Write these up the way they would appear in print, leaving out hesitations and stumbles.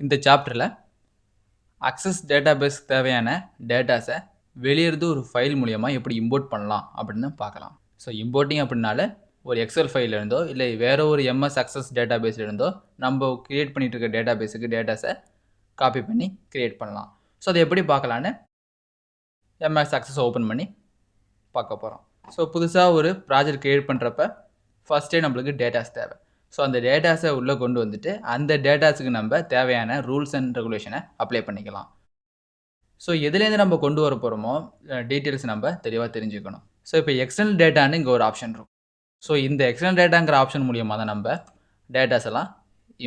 இந்த சாப்டரில் access database தேவையான டேட்டாஸை வெளியிருந்து ஒரு ஃபைல் மூலமா எப்படி இம்போர்ட் பண்ணலாம் அப்படின்னு பார்க்கலாம். ஸோ இம்போர்ட்டிங் அப்படின்னாலே ஒரு எக்ஸல் ஃபைல் இருந்தோ இல்லை வேறு ஒரு எம்எஸ் அக்சஸ் டேட்டாபேஸில் இருந்தோ நம்ம கிரியேட் பண்ணிட்டு இருக்க டேட்டாபேஸுக்கு டேட்டாஸை காப்பி பண்ணி கிரியேட் பண்ணலாம். ஸோ அதை எப்படி பார்க்கலான்னு எம்எஸ் அக்சஸ் ஓப்பன் பண்ணி பார்க்க போகிறோம். ஸோ புதுசாக ஒரு ப்ராஜெக்ட் கிரியேட் பண்ணுறப்ப ஃபஸ்ட்டே நம்மளுக்கு டேட்டாஸ் தேவை. ஸோ அந்த டேட்டாஸை உள்ளே கொண்டு வந்துட்டு அந்த டேட்டாஸுக்கு நம்ம தேவையான ரூல்ஸ் அண்ட் ரெகுலேஷனை அப்ளை பண்ணிக்கலாம். ஸோ எதுலேருந்து நம்ம கொண்டு வர போகிறோமோ டீட்டெயில்ஸ் நம்ம தெளிவாக தெரிஞ்சுக்கணும். ஸோ இப்போ எக்ஸ்டர்னல் டேட்டான்னு இங்கே ஒரு ஆப்ஷன் இருக்கும். ஸோ இந்த எக்ஸ்டர்னல் டேட்டாங்கிற ஆப்ஷன் மூலியமாக தான் நம்ம டேட்டாஸ் எல்லாம்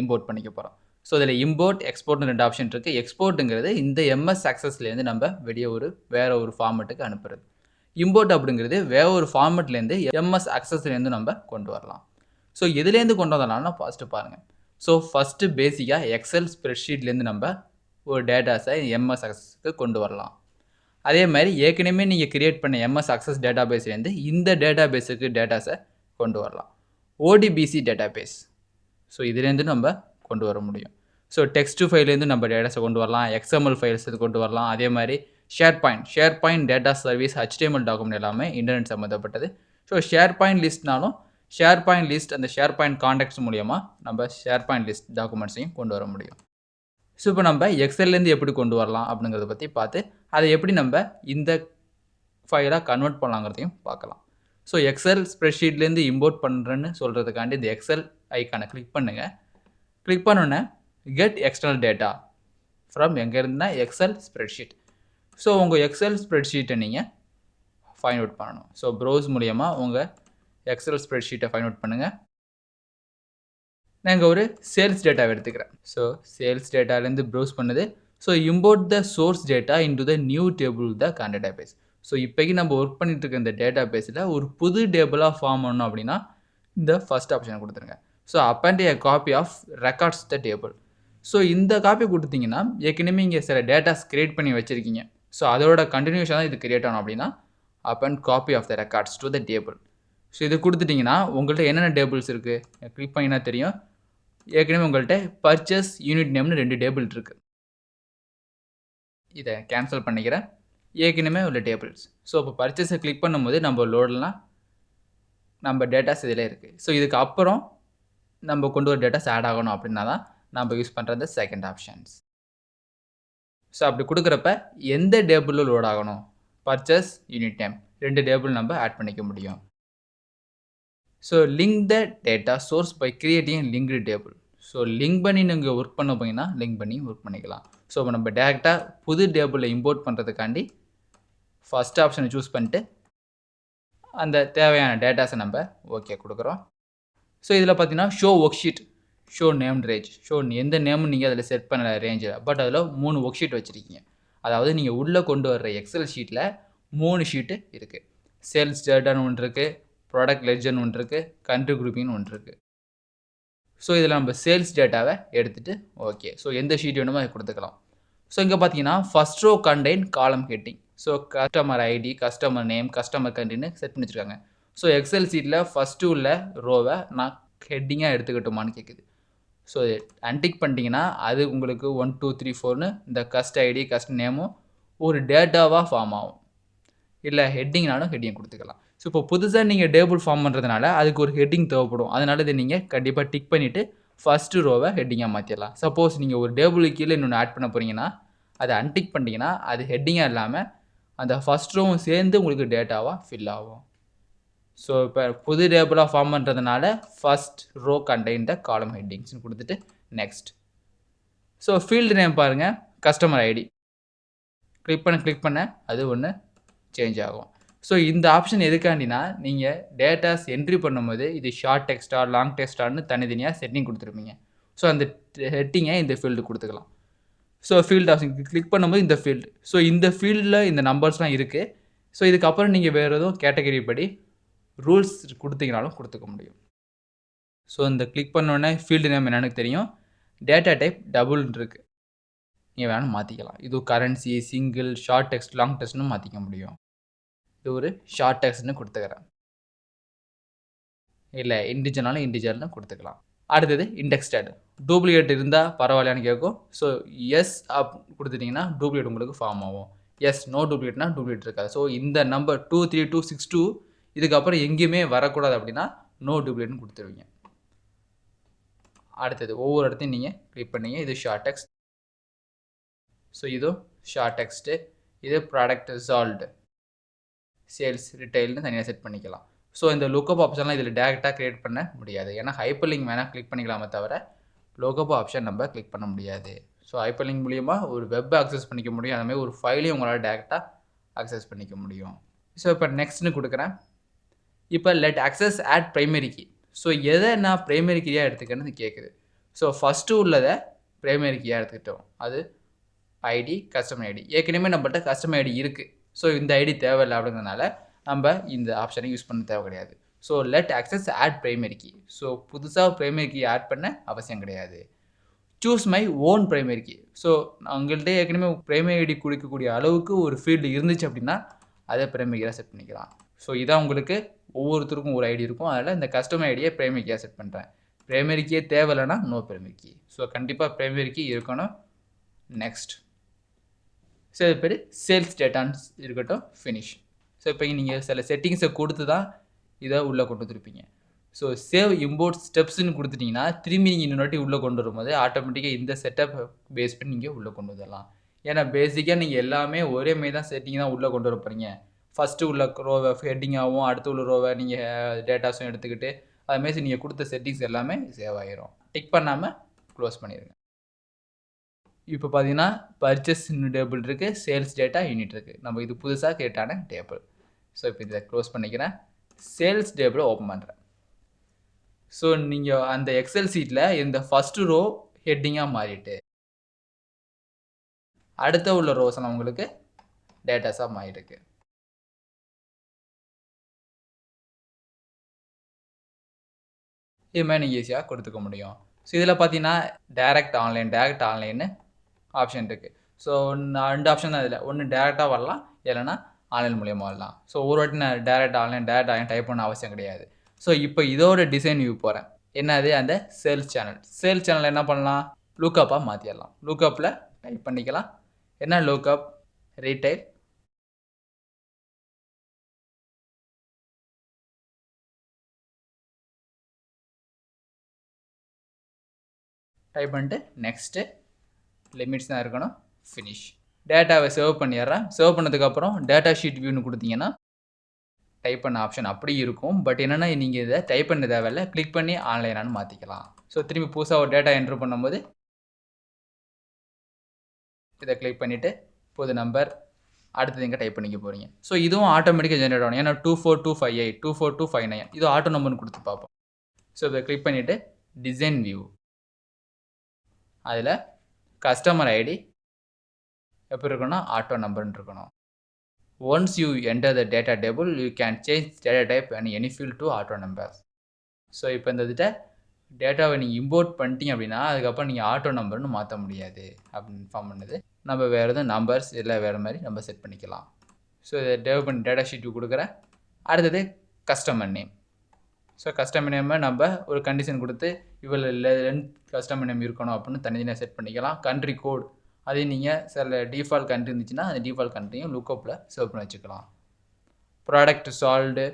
இம்போர்ட் பண்ணிக்க போகிறோம். ஸோ இதில் இம்போர்ட் எக்ஸ்போர்ட்னு 2 ஆப்ஷன் இருக்குது. எக்ஸ்போர்ட்டுங்கிறது இந்த எம்எஸ் அக்சஸ்லேருந்து நம்ம வெளியே வேறு ஒரு ஃபார்மெட்டுக்கு அனுப்புறது. இம்போர்ட் அப்படிங்கிறது வேறு ஒரு ஃபார்மெட்லேருந்து எம்எஸ் அக்சஸ்லேருந்து நம்ம கொண்டு வரலாம். ஸோ எதுலேருந்து கொண்டு வரலாம்னா ஃபஸ்ட்டு பாருங்கள். ஸோ ஃபஸ்ட்டு பேசிக்காக எக்ஸல் ஸ்ப்ரெட்ஷீட்லேருந்து நம்ம ஒரு டேட்டாஸை எம்எஸ் அக்சஸ்க்கு கொண்டு வரலாம். அதே மாதிரி ஏற்கனவே நீங்கள் கிரியேட் பண்ண எம்எஸ் அக்சஸ் டேட்டாபேஸ்லேருந்து இந்த டேட்டாபேஸுக்கு டேட்டாஸை கொண்டு வரலாம். ஓடிபிசி டேட்டாபேஸ், ஸோ இதுலேருந்து நம்ம கொண்டு வர முடியும். ஸோ டெக்ஸ்ட் ஃபைல்லேருந்து நம்ம டேட்டாஸை கொண்டு வரலாம், எக்ஸ்எம்எல் ஃபைல்ஸ் கொண்டு வரலாம். அதே மாதிரி SharePoint data service HTML document எல்லாமே இன்டர்நெட் சம்மந்தப்பட்டது. ஸோ ஷேர் பாயிண்ட் லிஸ்ட்னாலும் ஷேர் பாயிண்ட் லிஸ்ட் அந்த ஷேர் பாயிண்ட் கான்டாக்ட்ஸ் மூலிமா நம்ம ஷேர் பாயிண்ட் லிஸ்ட் டாக்குமெண்ட்ஸையும் கொண்டு வர முடியும். ஸோ இப்போ நம்ம எக்ஸல்லேருந்து எப்படி கொண்டு வரலாம் அப்படிங்கிறத பற்றி பார்த்து அதை எப்படி நம்ம இந்த ஃபைலாக கன்வெர்ட் பண்ணலாங்கிறதையும் பார்க்கலாம். ஸோ எக்ஸல் ஸ்ப்ரெட்ஷீட்லேருந்து இம்போர்ட் பண்ணுறேன்னு சொல்கிறதுக்காண்டி இந்த எக்ஸல் ஐக்கானை கிளிக் பண்ணுங்கள். கிளிக் பண்ணோன்னே கெட் எக்ஸ்டர்னல் டேட்டா ஃப்ரம் எங்கே இருந்தால் எக்ஸல் ஸ்ப்ரெட்ஷீட். ஸோ உங்கள் எக்ஸல் ஸ்ப்ரெட்ஷீட்டை நீங்கள் ஃபைண்ட் அவுட் பண்ணணும். ஸோ ப்ரௌஸ் மூலயமா உங்கள் எக்ஸல் ஸ்ப்ரெட்ஷீட்டை ஃபைண்ட் அவுட் பண்ணுங்கள். நான் இங்கே ஒரு சேல்ஸ் டேட்டாவை எடுத்துக்கிறேன். ஸோ சேல்ஸ் டேட்டாலேருந்து ப்ரௌஸ் பண்ணுது. So import the source data into the new table the database. So இப்போக்கி நம்ம ஒர்க் பண்ணிட்டு இருக்க இந்த டேட்டாபேஸில் ஒரு புது டேபிளாக ஃபார்ம் பண்ணணும் அப்படின்னா இந்த ஃபஸ்ட் ஆப்ஷனை கொடுத்துருங்க. So append a copy of records the table. So இந்த காப்பி கொடுத்தீங்கன்னா ஏற்கனவே இங்கே சில டேட்டாஸ் கிரியேட் பண்ணி வச்சுருக்கீங்க. ஸோ அதோட கண்டினியூஷன் தான் இது கிரியேட் ஆகணும் அப்படின்னா append copy of the records to the table. So இது கொடுத்துட்டிங்கன்னா உங்கள்கிட்ட என்னென்ன டேபிள்ஸ் இருக்குது கிளிக் பண்ணினா தெரியும். ஏற்கனவே உங்கள்கிட்ட பர்ச்சேஸ் யூனிட் நேம்னு 2 டேபிள் இருக்குது. இதை கேன்சல் பண்ணிக்கிறேன். ஏற்கனவே உள்ள டேபிள்ஸ். ஸோ இப்போ பர்ச்சேஸை கிளிக் பண்ணும்போது நம்ம லோடெலாம் நம்ம டேட்டாஸ் இதில் இருக்குது. ஸோ இதுக்கு அப்புறம் நம்ம கொண்டு வர டேட்டாஸ் ஆட் ஆகணும் அப்படின்னா தான் நம்ம யூஸ் பண்ணுறது செகண்ட் ஆப்ஷன்ஸ். ஸோ அப்படி கொடுக்குறப்ப எந்த டேபிளில் லோட் ஆகணும், பர்ச்சேஸ் யூனிட் நேம் 2 டேபிள் நம்ம ஆட் பண்ணிக்க முடியும். So link the data source by creating linked table. So link பண்ணி நீங்கள் ஒர்க் பண்ண போனீங்கன்னா லிங்க் பண்ணி ஒர்க் பண்ணிக்கலாம். ஸோ இப்போ நம்ம டேரெக்டாக புது டேபிளில் இம்போர்ட் பண்ணுறதுக்காண்டி ஃபஸ்ட் ஆப்ஷனை சூஸ் பண்ணிட்டு அந்த தேவையான டேட்டாஸை நம்ம ஓகே கொடுக்குறோம். ஸோ இதில் பார்த்தீங்கன்னா show work sheet, show name range. Show எந்த நேமும் நீங்கள் அதில் செட் பண்ணல ரேஞ்சில், பட் அதில் 3 ஒர்க் ஷீட் வச்சுருக்கீங்க. அதாவது நீங்கள் உள்ளே கொண்டு வர்ற எக்ஸல் ஷீட்டில் 3 ஷீட்டு இருக்குது. சேல்ஸ் டேட்டான்னு ஒன்று இருக்குது, ப்ராடக்ட் லெட்ஜர்னு ஒன்று இருக்குது, கண்ட்ரி குரூப்பிங்னு ஒன்று இருக்குது. ஸோ இதில் நம்ம சேல்ஸ் டேட்டாவை எடுத்துகிட்டு ஓகே. ஸோ எந்த ஷீட் வேணுமோ அதை கொடுத்துக்கலாம். ஸோ இங்கே பார்த்தீங்கன்னா first row contain column heading. So customer ID, customer name, customer கண்ட்ரின்னு செட் பண்ணி வச்சுருக்காங்க. ஸோ எக்ஸல் சீட்டில் ஃபஸ்ட்டு உள்ள ரோவை நான் ஹெட்டிங்காக எடுத்துக்கிட்டோமான்னு கேட்குது. ஸோ அன்டிக் பண்ணிட்டீங்கன்னா அது உங்களுக்கு 1 2 3 4ன்னு இந்த கஸ்ட் ஐடி கஸ்ட் நேமும் ஒரு டேட்டாவாக ஃபார்ம் ஆகும். இல்லை ஹெட்டிங்னாலும் ஹெட்டிங் கொடுத்துக்கலாம். ஸோ இப்போ புதுசாக நீங்கள் டேபிள் ஃபார்ம் பண்ணுறதுனால அதுக்கு ஒரு ஹெட்டிங் தேவைப்படும். அதனால் இதை நீங்கள் கண்டிப்பாக டிக் பண்ணிவிட்டு ஃபஸ்ட்டு ரோவை ஹெட்டிங்காக மாற்றிடலாம். சப்போஸ் நீங்கள் ஒரு டேபிளுக்கு கீழே இன்னொன்று ஆட் பண்ண போகிறீங்கன்னா அதை அன்டிக் பண்ணிட்டீங்கன்னா அது ஹெட்டிங்காக இல்லாமல் அந்த ஃபஸ்ட் ரோவும் சேர்ந்து உங்களுக்கு டேட்டாவாக ஃபில் ஆகும். ஸோ இப்போ புது டேபிளாக ஃபார்ம் பண்ணுறதுனால ஃபஸ்ட் ரோ கண்டெயின் த காலம் ஹெட்டிங்ஸ்னு கொடுத்துட்டு நெக்ஸ்ட். ஸோ ஃபீல்டு நேம் பாருங்கள், கஸ்டமர் ஐடி கிளிக் பண்ண அது ஒன்று சேஞ்ச் ஆகும். ஸோ இந்த ஆப்ஷன் எதுக்காண்டினா நீங்கள் டேட்டாஸ் என்ட்ரி பண்ணும்போது இது ஷார்ட் டெக்ஸ்டா லாங் டெக்ஸ்டான்னு தனித்தனியாக செட்டிங் கொடுத்துருப்பீங்க. ஸோ அந்த ஹெட்டிங்கை இந்த ஃபீல்டு கொடுத்துக்கலாம். ஸோ ஃபீல்டு ஆப்ஷன் கிளிக் பண்ணும்போது இந்த ஃபீல்டு, ஸோ இந்த ஃபீல்டில் இந்த நம்பர்ஸ்லாம் இருக்குது. ஸோ இதுக்கப்புறம் நீங்கள் வேறு எதுவும் கேட்டகரி படி ரூல்ஸ் கொடுத்தீங்கனாலும் கொடுத்துக்க முடியும். ஸோ இந்த கிளிக் பண்ணோடனே ஃபீல்டு நேம் என்னென்னு தெரியும். டேட்டா டைப் டபுள் இருக்குது, நீங்கள் வேணாலும் மாற்றிக்கலாம். இது currency, single, short text, long டெக்ஸ்ட்னு மாற்றிக்க முடியும். இது ஒரு ஷார்ட் டெக்ஸ்ட்னு கொடுத்துக்கிறேன். இல்லை இண்டிஜர்னாலும் இண்டிஜர்னு கொடுத்துக்கலாம். அடுத்தது இண்டெக்ஸ் டேட். டூப்ளிகேட் இருந்தால் பரவாயில்லையான்னு கேட்கும். ஸோ எஸ் கொடுத்துட்டிங்கன்னா டூப்ளிகேட் உங்களுக்கு ஃபார்ம் ஆகும். எஸ் நோ டூப்ளிகேட்னா டூப்ளிகேட் இருக்காது. ஸோ இந்த நம்பர் 23262 இதுக்கப்புறம் எங்கேயுமே வரக்கூடாது அப்படின்னா நோ டூப்ளிகேட்னு கொடுத்துருவீங்க. அடுத்தது ஒவ்வொரு இடத்தையும் நீங்கள் கிளிக் பண்ணீங்க. இது ஷார்ட் டெக்ஸ்ட். ஸோ இதுவும் ஷார்ட் டெக்ஸ்ட்டு. இது ப்ராடக்ட் ரிசால்வ்டு சேல்ஸ் ரிட்டைல்னு தனியாக செட் பண்ணிக்கலாம். ஸோ இந்த லுக்கப் ஆப்ஷன்லாம் இதில் டேரெக்டாக க்ரியேட் பண்ண முடியாது. ஏன்னா ஹைப்பர் லிங்க் வேணால் கிளிக் பண்ணிக்கலாமே தவிர லுக்கப் ஆப்ஷன் நம்ம கிளிக் பண்ண முடியாது. ஸோ ஹைப்பர் லிங்க் மூலிமா ஒரு வெப்பை அக்சஸ் பண்ணிக்க முடியும். அதுமாதிரி ஒரு ஃபைலையும் உங்களால் டேரெக்டாக அக்சஸ் பண்ணிக்க முடியும். ஸோ இப்போ நெக்ஸ்ட்னு கொடுக்குறேன். இப்போ let access add primary key. So எதை நான் ப்ரைமரி கீயாக எடுத்துக்கன்னு கேட்குது. ஸோ ஃபஸ்ட்டு உள்ளதை ப்ரைமரி கீயாக எடுத்துக்கிட்டோம். அது ஐடி கஸ்டமர் ஐடி. ஏற்கனவே நம்மள்ட்ட கஸ்டமர் ஐடி இருக்குது. ஸோ இந்த ஐடி தேவையில்லை அப்படிங்கிறதுனால நம்ம இந்த ஆப்ஷனை யூஸ் பண்ண தேவை கிடையாது. So let access add primary key. So புதுசாக ப்ரைமரி கீ ஆட் பண்ண அவசியம் கிடையாது. Choose my own primary key. So உங்கள்கிட்ட ஏற்கனவே ப்ரைமரி ஐடி கொடுக்கக்கூடிய அளவுக்கு ஒரு ஃபீல்டு இருந்துச்சு அப்படின்னா அதை ப்ரைமரி கீயாக செட் பண்ணிக்கலாம். ஸோ இதான் உங்களுக்கு ஒவ்வொருத்தருக்கும் ஒரு ஐடி இருக்கும். அதில் இந்த கஸ்டமர் ஐடியை ப்ரைமரி கீயாக செட் பண்ணுறேன். ப்ரைமரி கீயே தேவையில்லைன்னா நோ ப்ரைமரி கீ. ஸோ கண்டிப்பாக ப்ரைமரி கீ இருக்கணும். நெக்ஸ்ட் ஸோ இது பேர் சேல்ஸ் டேட்டான்னு இருக்கட்டும். ஃபினிஷ். ஸோ இப்போ நீங்கள் சில செட்டிங்ஸை கொடுத்து தான் இதை உள்ளே கொண்டு வந்துருப்பீங்க. ஸோ சேவ் இம்போர்ட் ஸ்டெப்ஸ்ன்னு கொடுத்துட்டிங்கன்னா திரும்பி நீங்கள் இன்னொரு வாட்டி உள்ளே கொண்டு வரும்போது ஆட்டோமேட்டிக்காக இந்த செட்டப் பேஸ் பண்ணி நீங்கள் உள்ளே கொண்டு வந்துடலாம். ஏன்னா பேசிக்காக நீங்கள் எல்லாமே ஒரே மாரி தான் செட்டிங் தான் உள்ளே கொண்டு வர போகிறீங்க. ஃபஸ்ட்டு உள்ள ரோவை ஹெட்டிங்காகவும் அடுத்து உள்ள ரோவை நீங்கள் டேட்டாஸும் எடுத்துக்கிட்டு அதுமாரி நீங்கள் கொடுத்த செட்டிங்ஸ் எல்லாமே சேவ் ஆகிரும். டிக் பண்ணாமல் க்ளோஸ் பண்ணிடுங்க. இப்போ பார்த்தீங்கன்னா பர்ச்சேஸ் டேபிள் இருக்குது, சேல்ஸ் டேட்டா யூனிட் இருக்குது. நம்ம இது புதுசாக கிரியேட்டான டேபிள். ஸோ இப்போ இதை க்ளோஸ் பண்ணிக்கிறேன். சேல்ஸ் டேபிளை ஓப்பன் பண்ணுறேன். ஸோ நீங்கள் அந்த எக்ஸல் சீட்டில் இந்த ஃபஸ்ட்டு ரோ ஹெட்டிங்காக மாறிட்டு அடுத்த உள்ள ரோஸ்லாம் உங்களுக்கு டேட்டாஸாக மாறிருக்கு. இது மாதிரி நீங்கள் ஈஸியாக கொடுத்துக்க முடியும். ஸோ இதில் பார்த்தீங்கன்னா டேரெக்ட் ஆன்லைன்னு ஆப்ஷன் இருக்குது. ஸோ நான் 2 ஆப்ஷன் தான் இதில். ஒன்று டேரெக்டாக வரலாம், இல்லைனா ஆன்லைன் மூலியமாக வரலாம். ஸோ ஒரு வாட்டி நான் டேரெக்ட் ஆன்லைன் டைப் பண்ண அவசியம் கிடையாது. ஸோ இப்போ இதோட டிசைன் வியூ போகிறேன். என்னது அந்த சேல்ஸ் சேனல் என்ன பண்ணலாம், லுக்கப்பாக மாற்றிடலாம். லுக்கப்பில் டைப் பண்ணிக்கலாம். என்ன லுக்கப், ரீட்டைல் டைப் பண்ணிட்டு நெக்ஸ்ட்டு லிமிட்ஸ் தான் இருக்கணும். ஃபினிஷ். டேட்டாவை சேவ் பண்ணிடுறேன். சேவ் பண்ணதுக்கப்புறம் டேட்டா ஷீட் வியூன்னு கொடுத்தீங்கன்னா டைப் பண்ண ஆப்ஷன் அப்படி இருக்கும். பட் என்னென்னா நீங்கள் இதை டைப் பண்ண தேவையில்லை, கிளிக் பண்ணி ஆன்லைனானு மாற்றிக்கலாம். ஸோ திரும்பி புதுசாக ஒரு டேட்டா என்ட்ரு பண்ணும்போது இதை கிளிக் பண்ணிவிட்டு புது நம்பர் அடுத்தது இங்கே டைப் பண்ணிக்க போகிறீங்க. ஸோ இதுவும் ஆட்டோமேட்டிக்காக ஜென்ரேட் ஆகணும். ஏன்னா 24258 24259 இது ஆட்டோ நம்பர்னு கொடுத்து பார்ப்போம். ஸோ இதை கிளிக் பண்ணிவிட்டு டிசைன் வியூ, அதில் கஸ்டமர் ஐடி எப்படி இருக்கணும்னா ஆட்டோ நம்பர்னு இருக்கணும். Once you enter the data table, you can change data type and any field to auto numbers. So இப்போ இந்த இதில் டேட்டாவை நீங்கள் இம்போர்ட் பண்ணிட்டீங்க அப்படின்னா அதுக்கப்புறம் நீங்கள் ஆட்டோ நம்பர்னு மாற்ற முடியாது அப்படின்னு இன்ஃபார்ம் பண்ணுது. நம்ம வேறு எதுவும் நம்பர்ஸ் இல்லை வேறு மாதிரி நம்ம செட் பண்ணிக்கலாம். ஸோ இதை டேட்டா ஷீட் கொடுக்குறேன். அடுத்தது கஸ்டமர் நேம். ஸோ கஸ்டமர் நேமை நம்ம ஒரு கண்டிஷன் கொடுத்து இவ்வளோ லென்த் கஸ்டமர் நேம் இருக்கணும் அப்படின்னு தனித்தனியாக செட் பண்ணிக்கலாம். கண்ட்ரி கோட் அதே நீங்கள் சில டிஃபால்ட் கண்ட்ரி இருந்துச்சுன்னா அந்த டிஃபால்ட் கண்ட்ரியும் லுக்கப்பில் சேவ் பண்ணி வச்சுக்கலாம். Product salt,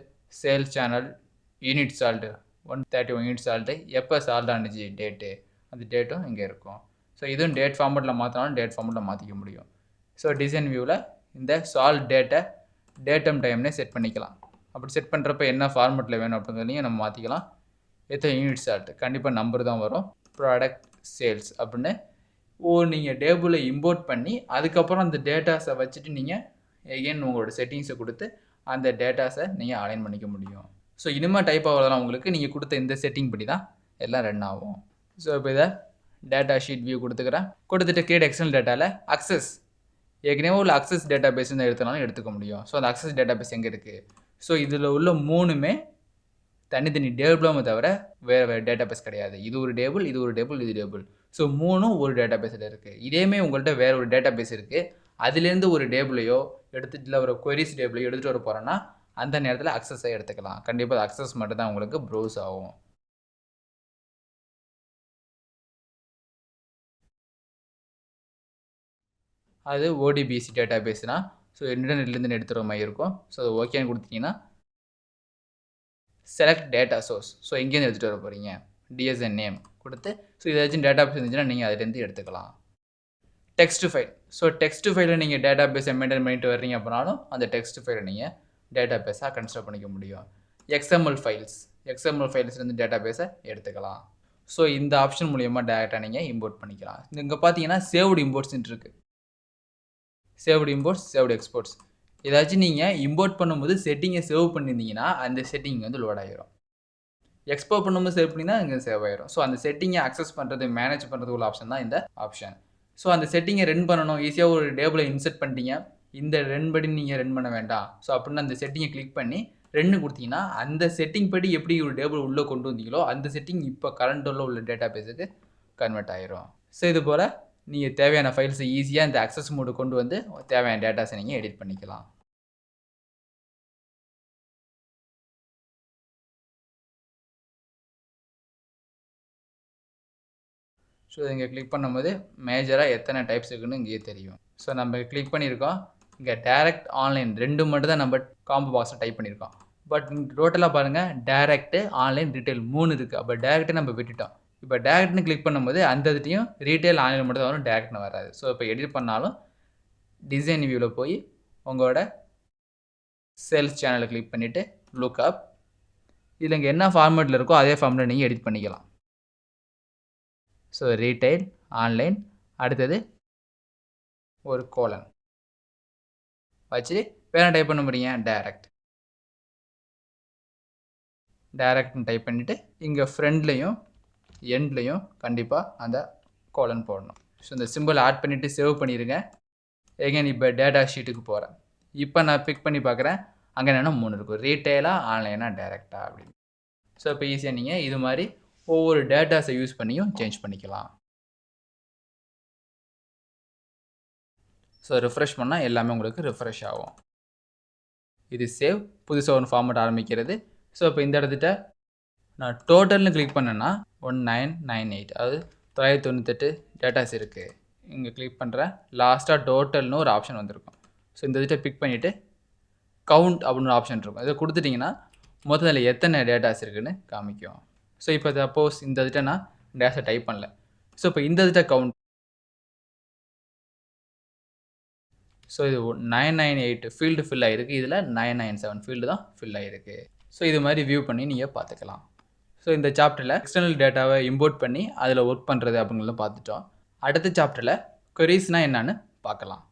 sales channel, unit salt 131 unit salt, எப்போ சால்ட் ஆனிச்சு டேட்டு, அந்த டேட்டும் இங்கே இருக்கும். ஸோ இதுவும் டேட் ஃபார்மெட்டில் மாற்றினாலும் டேட் ஃபார்மெட்டில் மாற்றிக்க முடியும். ஸோ டிசைன் வியூவில் இந்த சால்ட் டேட்டம் டைம்னே செட் பண்ணிக்கலாம். அப்படி செட் பண்ணுறப்ப என்ன ஃபார்மெட்டில் வேணும் அப்படிங்கிறதையும் நம்ம மாற்றிக்கலாம். எத்தனை யூனிட் சால்ட்டு கண்டிப்பாக நம்பர் தான் வரும். ப்ராடக்ட் சேல்ஸ் அப்படின்னு நீங்கள் டேபிளில் இம்போர்ட் பண்ணி அதுக்கப்புறம் அந்த டேட்டாஸை வச்சுட்டு நீங்கள் எகெயின் உங்களோட செட்டிங்ஸை கொடுத்து அந்த டேட்டாஸை நீங்கள் அலைன் பண்ணிக்க முடியும். ஸோ இனிமேல் டைப் ஆகிறதெல்லாம் உங்களுக்கு நீங்கள் கொடுத்த இந்த செட்டிங் படி தான் எல்லாம் ரன் ஆகும். ஸோ இப்போ இதை டேட்டா ஷீட் வியூ கொடுத்துக்கிறேன். கொடுத்துட்டு கிரியேட் எக்ஸ்டர்னல் டேட்டாவில் அக்சஸ் ஏற்கனவே உள்ள அக்சஸ் டேட்டா பேஸ் தான் எடுத்துனாலும் எடுத்துக்க முடியும். ஸோ அந்த அக்சஸ் டேட்டா பேஸ் எங்கே இருக்குது, ஸோ இதில் உள்ள 3மே தனித்தனி டேபிளாமே தவிர வேறு டேட்டா பேஸ் கிடையாது. இது ஒரு டேபிள், இது ஒரு டேபிள், இது டேபிள். ஸோ 3ம் ஒரு டேட்டா பேஸில் இருக்குது. இதேமே உங்கள்கிட்ட வேறு ஒரு டேட்டா பேஸ் இருக்குது, அதுலேருந்து ஒரு டேபிளையோ எடுத்துகிட்டு இல்லை ஒரு கொரிஸ் டேபிளையோ எடுத்துகிட்டு வர போகிறோன்னா அந்த நேரத்தில் அக்சஸை எடுத்துக்கலாம். கண்டிப்பாக அக்சஸ் மட்டும் தான் உங்களுக்கு ப்ரௌஸ் ஆகும். அது ஓடிபிசி டேட்டா பேஸ்னா ஸோ இன்டர்நெட்லேருந்து எடுத்துகிற மாதிரி இருக்கும். ஸோ அது ஓகேன்னு கொடுத்தீங்கன்னா செலக்ட் டேட்டா சோர்ஸ். ஸோ எங்கேருந்து எடுத்துகிட்டு வர போகிறீங்க டிஎஸ்என் நேம் கொடுத்து ஸோ ஏதாச்சும் டேட்டா பேஸ் இருந்துச்சுன்னா நீங்கள் அதுலேருந்து எடுத்துக்கலாம். Text file. ஸோ டெக்ஸ்ட் ஃபைலில் நீங்கள் டேட்டா பேஸை மெயின்டைன் பண்ணிட்டு வர்றீங்க அப்படின்னாலும் அந்த டெக்ஸ்ட் ஃபைலை நீங்கள் டேட்டா பேஸாக கன்சிடர் பண்ணிக்க முடியும். எக்ஸ்எம்எல் ஃபைல்ஸ்லேருந்து டேட்டா பேஸை எடுத்துக்கலாம். ஸோ இந்த ஆப்ஷன் மூலியமாக டேரெக்டாக நீங்கள் இம்போர்ட் பண்ணிக்கலாம். இங்கே பார்த்தீங்கன்னா சேவ்டு இம்போர்ட்ஸ்ன்னு இருக்குது. Saved imports, saved exports. ஏதாச்சும் நீங்கள் இம்போர்ட் பண்ணும்போது செட்டிங்கை சேவ் பண்ணியிருந்தீங்கன்னா அந்த செட்டிங் வந்து லோட் ஆகிரும். எக்ஸ்போர்ட் பண்ணும்போது சேவ் பண்ணினா இங்கே சேவ் ஆயிரும். ஸோ அந்த செட்டிங்கை அக்சஸ் பண்ணுறது, மேனேஜ் பண்ணுறது உள்ள ஆப்ஷன் தான் இந்த ஆப்ஷன். ஸோ அந்த செட்டிங்கை ரன் பண்ணணும், ஈஸியாக ஒரு டேபிளை இன்செர்ட் பண்ணிட்டீங்க, இந்த ரன் படி நீங்கள் ரன் பண்ண வேண்டாம். ஸோ அப்படின்னு அந்த செட்டிங்கை கிளிக் பண்ணி ரன்னு கொடுத்தீங்கன்னா அந்த செட்டிங் படி எப்படி ஒரு டேபிள் உள்ளே கொண்டு வந்தீங்களோ அந்த செட்டிங் இப்போ கரண்ட்டில் உள்ள டேட்டா பேஸுக்கு கன்வெர்ட் ஆயிரும். ஸோ இது போல் நீங்கள் தேவையான ஃபைல்ஸை ஈஸியாக இந்த அக்சஸ் மோடு கொண்டு வந்து தேவையான டேட்டாஸை நீங்கள் எடிட் பண்ணிக்கலாம். ஸோ இங்கே கிளிக் பண்ணும்போது மேஜராக எத்தனை டைப்ஸ் இருக்குன்னு இங்கேயே தெரியும். ஸோ நம்ம கிளிக் பண்ணியிருக்கோம், இங்கே டைரக்ட், ஆன்லைன் ரெண்டு மட்டும் தான் நம்ம காம்போ பாக்ஸில் டைப் பண்ணியிருக்கோம். பட் டோட்டலாக பாருங்கள் டைரக்ட்டு, ஆன்லைன், ரீட்டைல் 3 இருக்குது. அப்போ டேரக்ட்டு நம்ம விட்டுட்டோம். இப்போ டேரக்ட்னு கிளிக் பண்ணும்போது அந்த இதுட்டையும் ரீட்டைல், ஆன்லைன் மட்டும் தான் வரும், டேரக்ட்னு வராது. ஸோ இப்போ எடிட் பண்ணாலும் டிசைன் வியூவில் போய் உங்களோட சேல்ஸ் சேனலை கிளிக் பண்ணிவிட்டு லுக்அப், இதில் இங்கே என்ன ஃபார்மேட்டில் இருக்கோ அதே ஃபார்மேட்டில் நீங்கள் எடிட் பண்ணிக்கலாம். ஸோ ரீட்டைல், ஆன்லைன், அடுத்தது ஒரு கோலன் வச்சு வேறு டைப் பண்ண முடியுங்க டைரக்ட்னு டைப் பண்ணிவிட்டு இங்கே ஃப்ரண்ட்லேயும் எண்ட்லேயும் கண்டிப்பாக அந்த கோலன் போடணும். ஸோ இந்த சிம்பிள் ஆட் பண்ணிவிட்டு சேவ் பண்ணிடுங்க. எகைன் இப்போ டேட்டா ஷீட்டுக்கு போகிறேன். இப்போ நான் பிக் பண்ணி பார்க்குறேன், அங்கே என்னென்னா 3 இருக்கும், ரீட்டைலாக, ஆன்லைனா, டேரெக்டாக அப்படின்னு. ஸோ இப்போ ஈஸியாக நீங்கள் இது மாதிரி ஒவ்வொரு டேட்டாஸை யூஸ் பண்ணியும் சேஞ்ச் பண்ணிக்கலாம். ஸோ ரிஃப்ரெஷ் பண்ணால் எல்லாமே உங்களுக்கு ரிஃப்ரெஷ் ஆகும். இது சேவ், புதுசாக ஒரு ஃபார்மேட் ஆரம்பிக்கிறது. ஸோ இப்போ இந்த இடத்துட்ட நான் டோட்டல்னு கிளிக் பண்ணேன்னா 1998, அதாவது 998 டேட்டாஸ் இருக்குது. இங்கே கிளிக் பண்ணுறேன், லாஸ்ட்டாக டோட்டல்னு ஒரு ஆப்ஷன் வந்திருக்கும். ஸோ இந்த இதை பிக் பண்ணிவிட்டு கவுண்ட் அப்படின்னு ஒரு ஆப்ஷன் இருக்கும். இதை கொடுத்துட்டிங்கன்னா மொத்தத்தில் எத்தனை டேட்டாஸ் இருக்குதுன்னு காமிக்கும். ஸோ இப்போ சப்போஸ் இந்த இதை நான் டேட்டா டைப் பண்ணல, ஸோ இப்போ இந்த இதை கவுண்ட், ஸோ இது 998 ஃபீல்டு ஃபில் ஆகிருக்கு, இதில் 997 ஃபீல்டு தான் ஃபில் ஆகிருக்கு. ஸோ இது மாதிரி வியூ பண்ணி நீங்கள் பார்த்துக்கலாம். ஸோ இந்த சாப்டரில் எக்ஸ்டர்னல் டேட்டாவை இம்போர்ட் பண்ணி அதில் ஒர்க் பண்ணுறது அப்படிங்கிறத பார்த்துட்டோம். அடுத்த சாப்டரில் கொரீஸ்னால் என்னன்னு பார்க்கலாம்.